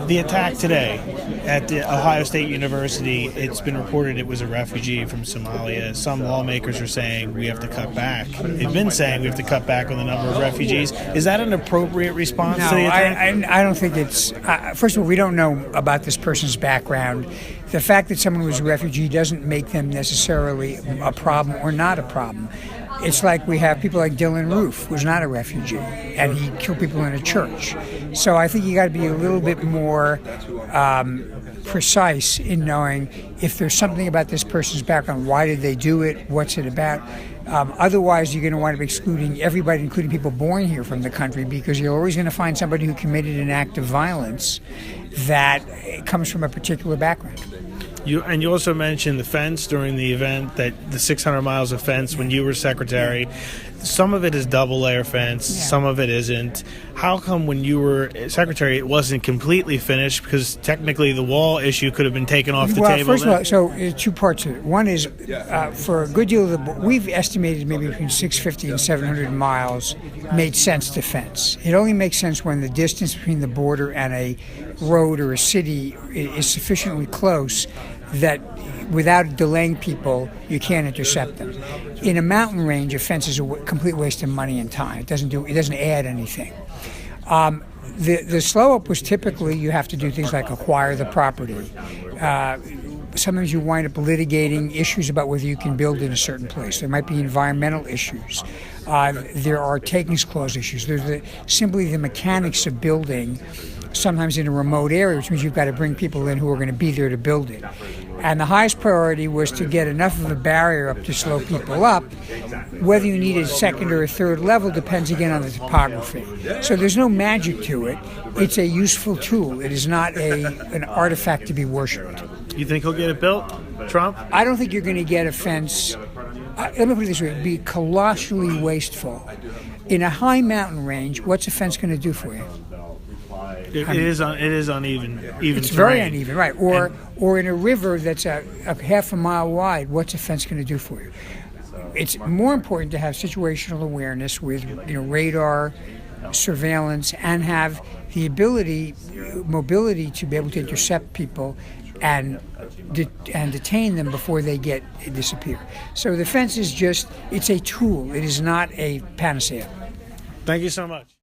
The attack today at the Ohio State University, it's been reported it was a refugee from Somalia. Some lawmakers are saying we have to cut back. They've been saying we have to cut back on the number of refugees. Is that an appropriate response to the attack? I don't think it's... first of all, we don't know about this person's background. The fact that someone was a refugee doesn't make them necessarily a problem or not a problem. It's like we have people like Dylan Roof, who's not a refugee, and he killed people in a church. So I think you got to be a little bit more precise in knowing if there's something about this person's background. Why did they do it? What's it about? Otherwise, you're going to wind up excluding everybody, including people born here from the country, because you're always going to find somebody who committed an act of violence that comes from a particular background. You also mentioned the fence during the event, that the 600 miles of fence when you were secretary. Some of it is double-layer fence, some of it isn't. How come when you were secretary it wasn't completely finished? Because technically the wall issue could have been taken off the table. Well, first of all, so two parts of it. One is for a good deal of we've estimated maybe between 650 and 700 miles made sense to fence. It only makes sense when the distance between the border and a road or a city is sufficiently close that without delaying people, you can't intercept them. In a mountain range, a fence is a complete waste of money and time. It doesn't add anything. The slow up was typically you have to do things like acquire the property. Sometimes you wind up litigating issues about whether you can build in a certain place. There might be environmental issues. There are takings clause issues. There's simply the mechanics of building, sometimes in a remote area, which means you've got to bring people in who are going to be there to build it. And the highest priority was to get enough of a barrier up to slow people up. Whether you need a second or a third level depends again on the topography. So there's no magic to it. It's a useful tool. It is not an artifact to be worshipped. You think he'll get it built, Trump? I don't think you're going to get a fence. Let me put it this way. It'd be colossally wasteful. In a high mountain range, what's a fence going to do for you? It is uneven. It's very uneven, right? Or in a river that's a half a mile wide, what's a fence going to do for you? It's more important to have situational awareness with radar, surveillance, and have the mobility to be able to intercept people and detain them before they disappear. So the fence is it's a tool. It is not a panacea. Thank you so much.